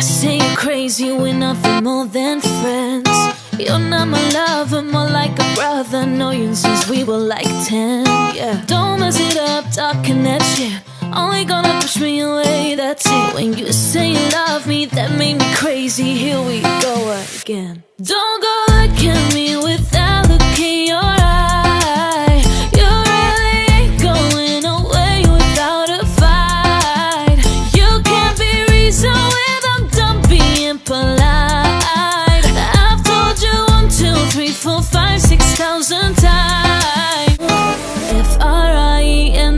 I say you're crazy, we're nothing more than friends. You're not my lover, more like a brother. Know you since we were like 10, yeah. Don't mess it up, talking that shit. Only gonna push me away, that's it. When you say you love me, that made me crazy. Here we go again. Don't go look at me with that look in your eye. You really ain't going away without a fight. You can't be reasoned with, I'm done being polite. I've told you 1, 2, 3, 4, 5, 6,000 times. F-R-I-E-N-D-S,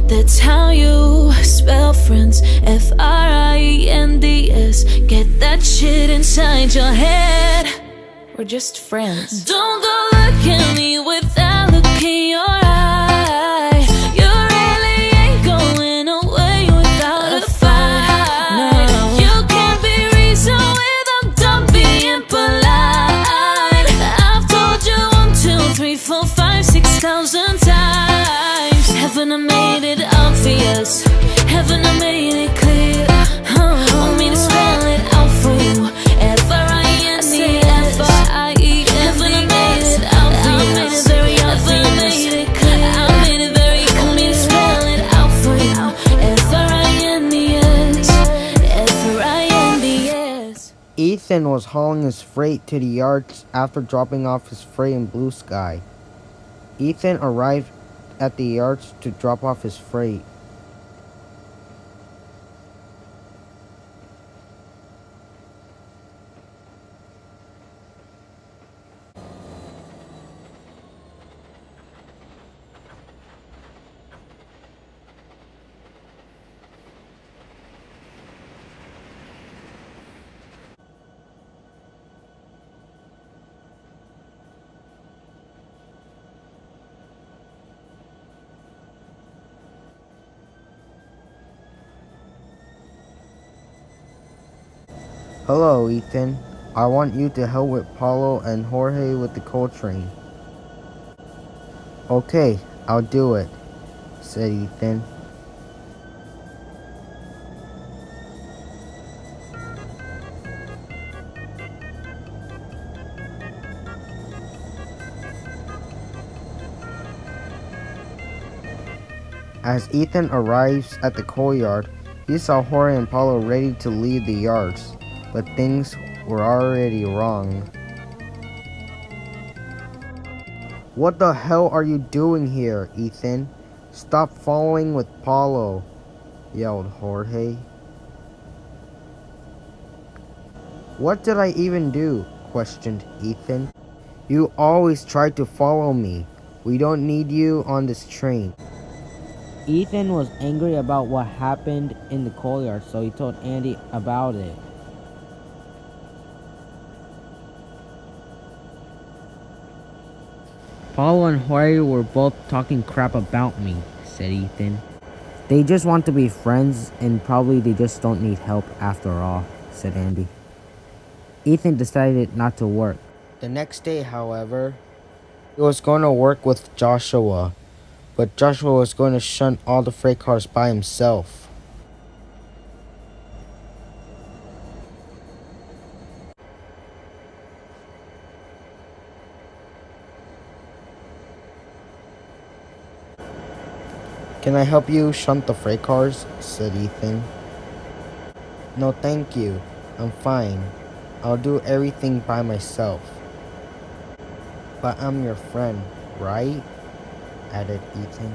that's how you spell friends. F-R-I-E-N-D-S, get that shit inside your head. We're just friends. Don't go look at me with that look in your eye. You really ain't going away without a fight. No. You can't be reasoned with, I'm done being polite. I've told you 1, 2, 3, 4, 5, 6,000 times. Haven't I made it obvious? Haven't I made it clear? Want me to spell it out for you? F-R-I-N-D-S. Haven't I made it obvious? I made it very obvious. I made it clear. I made it very clear. Want me to spell it out for you? F-R-I-N-D-S. F-R-I-N-D-S. Ethan was hauling his freight to the yards after dropping off his freight in Blue Sky. Ethan arrived at the yards to drop off his freight. Hello, Ethan. I want you to help with Paulo and Jorge with the coal train. Okay, I'll do it, said Ethan. As Ethan arrives at the coal yard, he saw Jorge and Paulo ready to leave the yards, but things were already wrong. What the hell are you doing here, Ethan? Stop following with Paulo, yelled Jorge. What did I even do? Questioned Ethan. You always try to follow me. We don't need you on this train. Ethan was angry about what happened in the coal yard, so he told Andy about it. Paulo and Jorge were both talking crap about me, said Ethan. They just want to be friends, and probably they just don't need help after all, said Andy. Ethan decided not to work. The next day, however, he was going to work with Joshua, but Joshua was going to shunt all the freight cars by himself. Can I help you shunt the freight cars? Said Ethan. No, thank you. I'm fine. I'll do everything by myself. But I'm your friend, right? Added Ethan.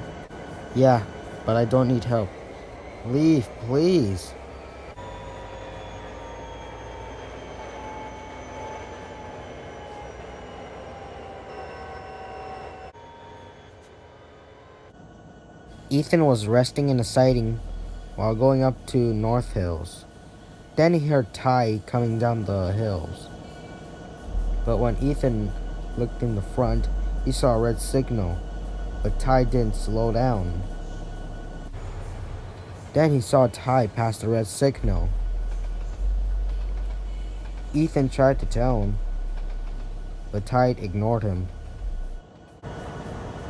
Yeah, but I don't need help. Leave, please. Ethan was resting in a siding while going up to North Hills. Then he heard Ty coming down the hills. But when Ethan looked in the front, he saw a red signal, but Ty didn't slow down. Then he saw Ty pass the red signal. Ethan tried to tell him, but Ty ignored him.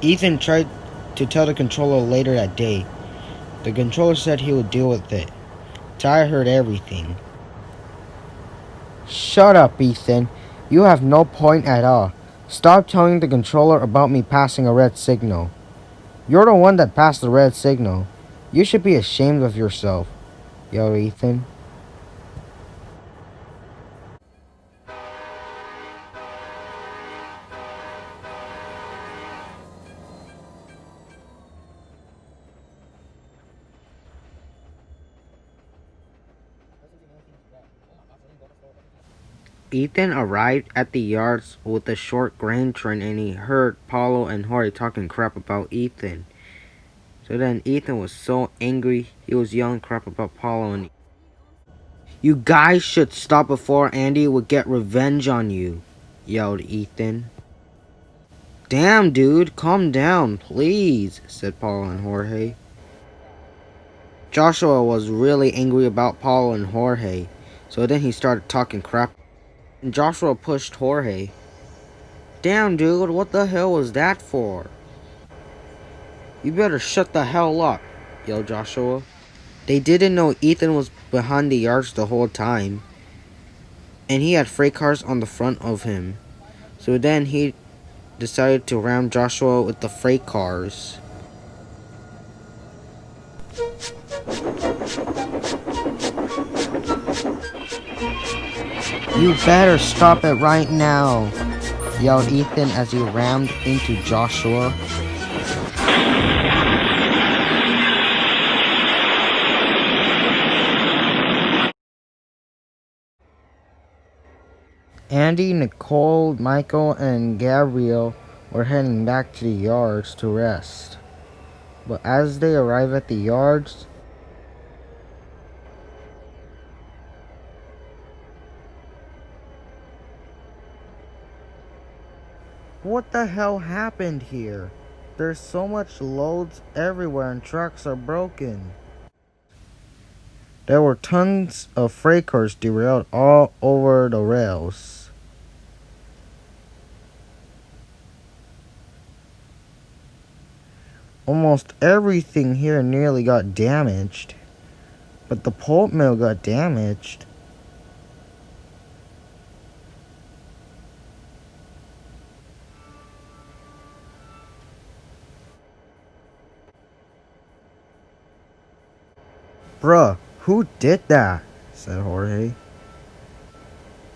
Ethan tried to tell the controller later that day. The controller said he would deal with it. Ty heard everything. Shut up, Ethan. You have no point at all. Stop telling the controller about me passing a red signal. You're the one that passed the red signal. You should be ashamed of yourself. Yo, Ethan. Ethan arrived at the yards with a short grain train and he heard Paulo and Jorge talking crap about Ethan. So then Ethan was so angry he was yelling crap about Paulo and you guys should stop before Andy would get revenge on you, yelled Ethan. Damn dude, calm down, please, said Paulo and Jorge. Joshua was really angry about Paulo and Jorge, so then he started talking crap. And Joshua pushed Jorge. Damn dude, what the hell was that for? You better shut the hell up, yelled Joshua. They didn't know Ethan was behind the yards the whole time, and he had freight cars on the front of him. So then he decided to ram Joshua with the freight cars. You better stop it right now, yelled Ethan as he rammed into Joshua. Andy, Nicole, Michael, and Gabriel were heading back to the yards to rest. But as they arrived at the yards, what the hell happened here? There's so much loads everywhere and trucks are broken. There were tons of freight cars derailed all over the rails. Almost everything here nearly got damaged, but the pulp mill got damaged. Bruh, who did that? Said Jorge.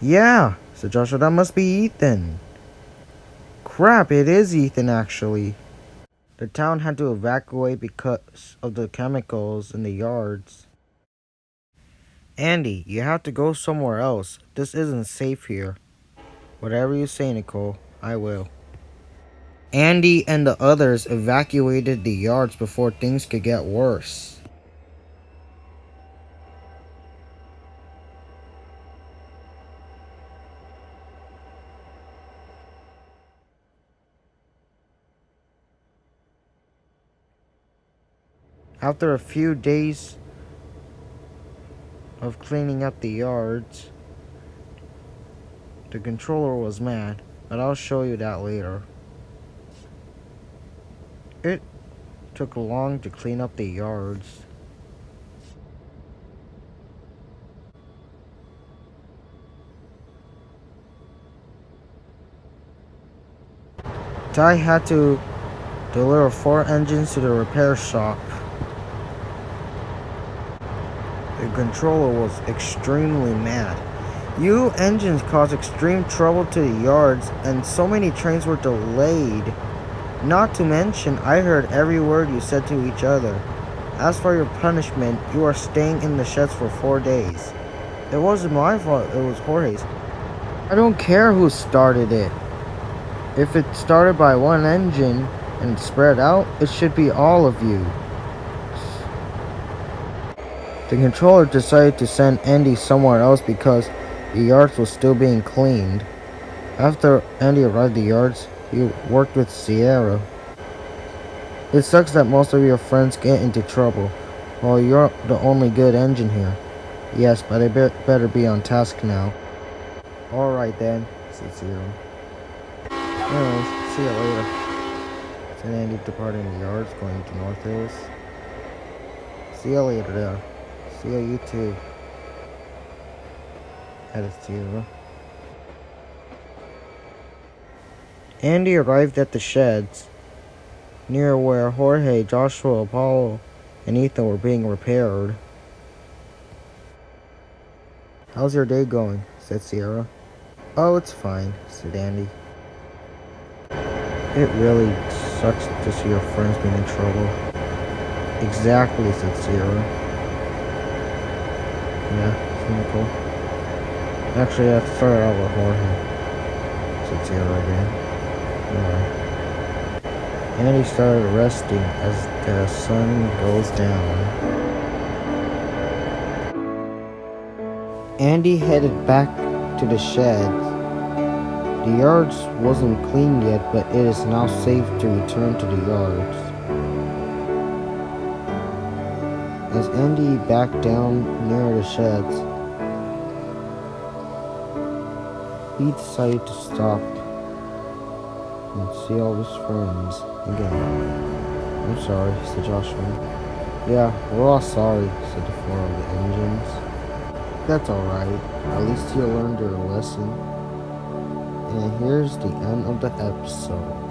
Yeah, said Joshua, that must be Ethan. Crap, it is Ethan actually. The town had to evacuate because of the chemicals in the yards. Andy, you have to go somewhere else. This isn't safe here. Whatever you say, Nicole, I will. Andy and the others evacuated the yards before things could get worse. After a few days of cleaning up the yards, the controller was mad, but I'll show you that later. It took long to clean up the yards. Ty had to deliver 4 engines to the repair shop. The controller was extremely mad. You engines caused extreme trouble to the yards, and so many trains were delayed. Not to mention, I heard every word you said to each other. As for your punishment, you are staying in the sheds for 4 days. It wasn't my fault, it was Jorge's. I don't care who started it. If it started by one engine and spread out, it should be all of you. The controller decided to send Andy somewhere else because the yards was still being cleaned. After Andy arrived at the yards, he worked with Sierra. It sucks that most of your friends get into trouble, while you're the only good engine here. Yes, but I better be on task now. Alright then, said Sierra. Anyways, see you later. Said Andy departing the yards, going to North Hills. See you later there. See you too. added Sierra. Andy arrived at the sheds, near where Jorge, Joshua, Apollo, and Ethan were being repaired. "How's your day going?" said Sierra. "Oh, it's fine," said Andy. "It really sucks to see your friends being in trouble." "Exactly," said Sierra. "Yeah, simple. Actually, I started out with Jorge," said Sierra again. "Alright." Andy started resting as the sun goes down. Andy headed back to the sheds. The yards wasn't clean yet, but it is now safe to return to the yards. As Andy backed down near the sheds, he decided to stop and see all his friends again. "I'm sorry," said Joshua. "Yeah, we're all sorry," said the four of the engines. "That's alright. At least you learned your lesson." And here's the end of the episode.